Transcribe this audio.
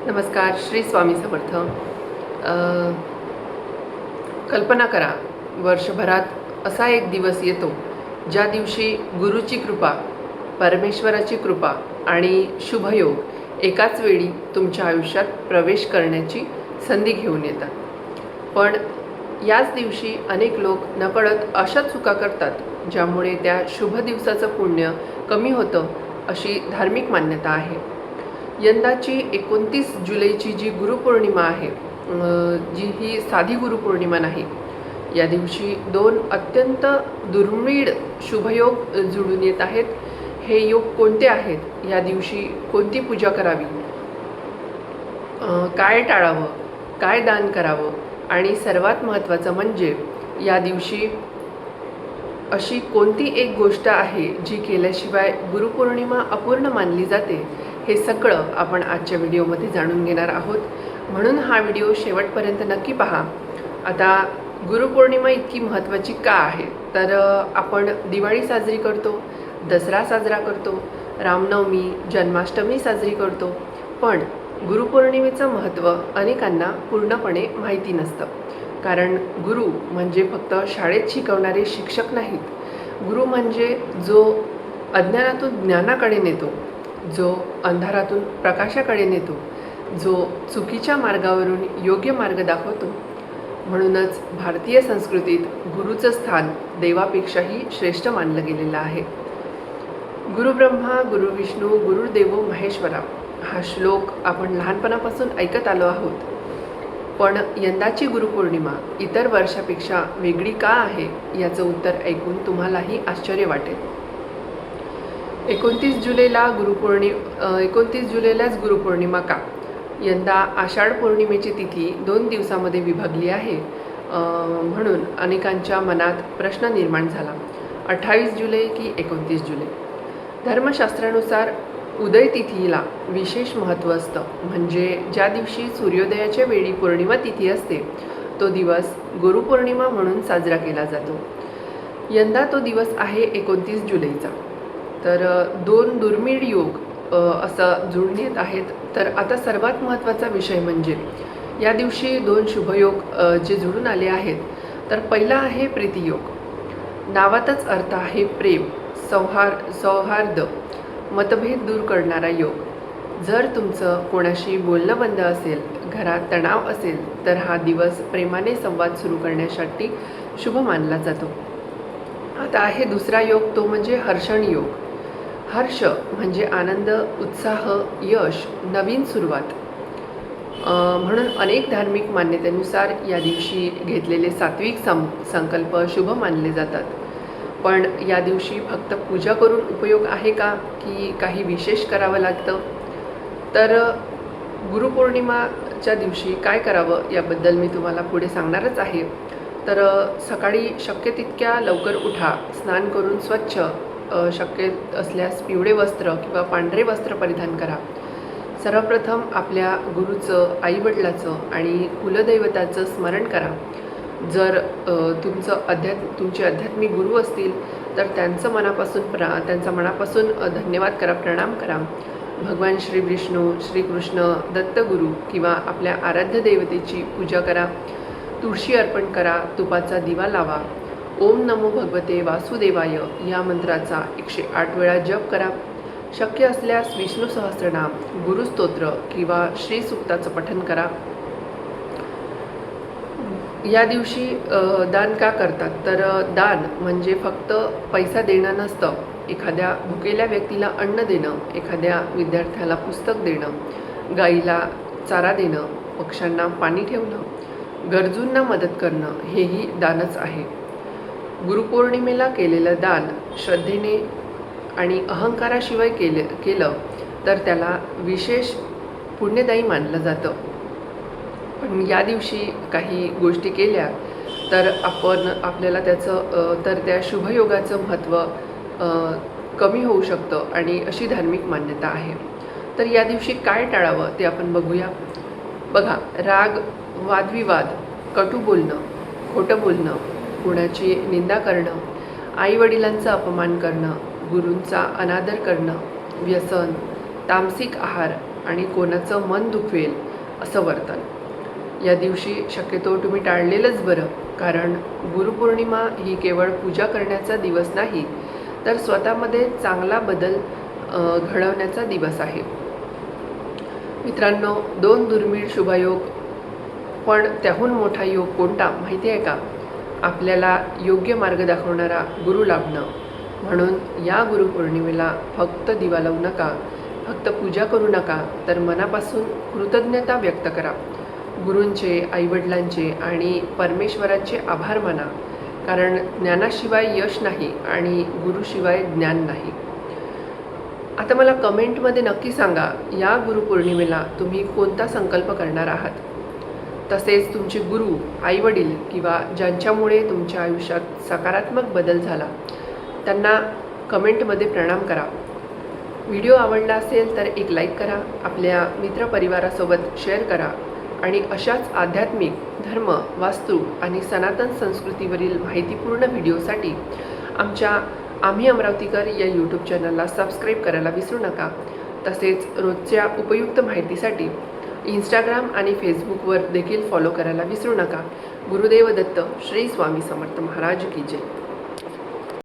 नमस्कार. श्री स्वामी समर्थ. कल्पना करा, वर्षभरात असा एक दिवस येतो ज्या दिवशी गुरुची कृपा, परमेश्वराची कृपा आणि शुभयोग एकाच वेळी तुमच्या आयुष्यात प्रवेश करण्याची संधी घेऊन येतात. पण याच दिवशी अनेक लोक नकळत अशा चुका करतात ज्यामुळे त्या शुभ दिवसाचं पुण्य कमी होतं, अशी धार्मिक मान्यता आहे. यंदाची 29 जुलैची जी गुरुपौर्णिमा आहे, जी ही साधी गुरुपौर्णिमा नाही. या दिवशी 2 अत्यंत दुर्मिळ शुभयोग जुळून येत आहेत. हे योग कोणते आहेत, या दिवशी कोणती पूजा करावी, काय टाळावं, काय दान करावं, आणि सर्वात महत्त्वाचं म्हणजे या दिवशी अशी कोणती एक गोष्ट आहे जी केल्याशिवाय गुरुपौर्णिमा अपूर्ण मानली जाते, हे सगळं आपण आजच्या व्हिडिओमध्ये जाणून घेणार आहोत. म्हणून हा व्हिडिओ शेवटपर्यंत नक्की पहा. आता गुरुपौर्णिमा इतकी महत्त्वाची का आहे, तर आपण दिवाळी साजरी करतो, दसरा साजरा करतो, रामनवमी, जन्माष्टमी साजरी करतो, पण गुरुपौर्णिमेचं महत्त्व अनेकांना पूर्णपणे माहिती नसतं. कारण गुरु म्हणजे फक्त शाळेत शिकवणारे शिक्षक नाहीत. गुरु म्हणजे जो अज्ञानातून ज्ञानाकडे नेतो, जो अंधारातून प्रकाशाकडे नेतो, जो चुकीच्या मार्गावरून योग्य मार्ग दाखवतो. म्हणूनच भारतीय संस्कृतीत गुरुचं स्थान देवापेक्षाही श्रेष्ठ मानलं गेलेलं आहे. गुरु ब्रह्मा, गुरु विष्णू, गुरुदेवो महेश्वरा हा श्लोक आपण लहानपणापासून ऐकत आलो आहोत. पण यंदाची गुरुपौर्णिमा इतर वर्षापेक्षा वेगळी का आहे, याचं उत्तर ऐकून तुम्हालाही आश्चर्य वाटेल. 29 जुलैलाच गुरुपौर्णिमा का? यंदा आषाढ पौर्णिमेची तिथी 2 दिवसामध्ये विभागली आहे, म्हणून अनेकांच्या मनात प्रश्न निर्माण झाला, 28 जुलै की 29 जुलै. धर्मशास्त्रानुसार उदय तिथीला विशेष महत्त्व असतं. म्हणजे ज्या दिवशी सूर्योदयाच्या वेळी पौर्णिमा तिथी असते, तो दिवस गुरुपौर्णिमा म्हणून साजरा केला जातो. यंदा तो दिवस आहे 29 जुलैचा. तर 2 दुर्मिळ योग असं जुळून येत आहेत. तर आता सर्वात महत्त्वाचा विषय म्हणजे या दिवशी 2 शुभयोग जे जुळून आले आहेत. तर पहिला आहे प्रीतियोग. नावातच अर्थ आहे प्रेम, सौहार्द, मतभेद दूर करणारा योग. जर तुमचं कोणाशी बोलणं बंद असेल, घरात तणाव असेल, तर हा दिवस प्रेमाने संवाद सुरू करण्यासाठी शुभ मानला जातो. आता आहे दुसरा योग, तो म्हणजे हर्षण योग. हर्ष म्हणजे आनंद, उत्साह, यश, नवीन सुरुवात. म्हणून अनेक धार्मिक मान्यतेनुसार या दिवशी घेतलेले सात्विक संकल्प शुभ मानले जातात. पण या दिवशी फक्त पूजा करून उपयोग आहे का, की काही विशेष करावं लागतं? तर गुरुपौर्णिमाच्या दिवशी काय करावं याबद्दल मी तुम्हाला पुढे सांगणारच आहे. तर सकाळी शक्य तितक्या लवकर उठा, स्नान करून स्वच्छ, शक्य असल्यास पिवळे वस्त्र किंवा पांढरे वस्त्र परिधान करा. सर्वप्रथम आपल्या गुरुचं, आईवडिलाचं आणि कुलदैवताचं स्मरण करा. जर तुमचे आध्यात्मिक गुरु असतील तर त्यांचा मनापासून धन्यवाद करा, प्रणाम करा. भगवान श्री विष्णू, श्रीकृष्ण, दत्तगुरू किंवा आपल्या आराध्य देवतेची पूजा करा. तुळशी अर्पण करा, तुपाचा दिवा लावा. ओम नमो भगवते वासुदेवाय या मंत्राचा 108 वेळा जप करा. शक्य असल्यास विष्णू सहस्त्रनाम, गुरुस्तोत्र किंवा श्रीसूक्ताचं पठण करा. या दिवशी दान का करतात, तर दान म्हणजे फक्त पैसा देणं नसतं. एखाद्या भुकेल्या व्यक्तीला अन्न देणं, एखाद्या विद्यार्थ्याला पुस्तक देणं, गाईला चारा देणं, पक्ष्यांना पाणी ठेवणं, गरजूंना मदत करणं, हेही दानच आहे. गुरुपौर्णिमेला केलेलं दान श्रद्धेने आणि अहंकाराशिवाय केलं तर त्याला विशेष पुण्यदायी मानलं जातं. पण या दिवशी काही गोष्टी केल्या तर आपल्याला त्या शुभयोगाचं महत्त्व कमी होऊ शकतं, आणि अशी धार्मिक मान्यता आहे. तर या दिवशी काय टाळावं ते आपण बघूया. बघा, राग, वादविवाद, कटू बोलणं, खोटं बोलणं, कुणाची निंदा करणं, आईवडिलांचा अपमान करणं, गुरूंचा अनादर करणं, व्यसन, तामसिक आहार, आणि कोणाचं मन दुखवेल असं वर्तन. या दिवशी शक्यतो तुम्ही टाळलेलंच बरं, कारण गुरुपौर्णिमा ही केवळ पूजा करण्याचा दिवस नाही, तर स्वतःमध्ये चांगला बदल घडवण्याचा दिवस आहे. मित्रांनो, 2 दुर्मिळ शुभयोग, पण त्याहून मोठा योग कोणता माहिती आहे का? आपल्याला योग्य मार्ग दाखवणारा गुरु लाभणं. म्हणून या गुरुपौर्णिमेला फक्त दिवा लावू नका, फक्त पूजा करू नका, तर मनापासून कृतज्ञता व्यक्त करा. गुरूंचे, आईवडिलांचे आणि परमेश्वराचे आभार माना, कारण ज्ञानाशिवाय यश नाही आणि गुरुशिवाय ज्ञान नाही. आता मला कमेंटमध्ये नक्की सांगा, या गुरुपौर्णिमेला तुम्ही कोणता संकल्प करणार आहात? तसेच तुमचे गुरु, आईवडील किंवा ज्यांच्यामुळे तुमच्या आयुष्यात सकारात्मक बदल झाला, त्यांना कमेंटमध्ये प्रणाम करा. व्हिडिओ आवडला असेल तर एक लाईक करा, आपल्या मित्रपरिवारासोबत शेअर करा आणि अशाच आध्यात्मिक, धर्म, वास्तू आणि सनातन संस्कृतीवरील माहितीपूर्ण व्हिडिओसाठी आम्ही अमरावतीकर या यूट्यूब चॅनलला सबस्क्राईब करायला विसरू नका. तसेच रोजच्या उपयुक्त माहितीसाठी इंस्टाग्राम आणि फेसबुकवर देखील फॉलो करायला विसरू नका. गुरुदेव दत्त. श्री स्वामी समर्थ महाराज की जय.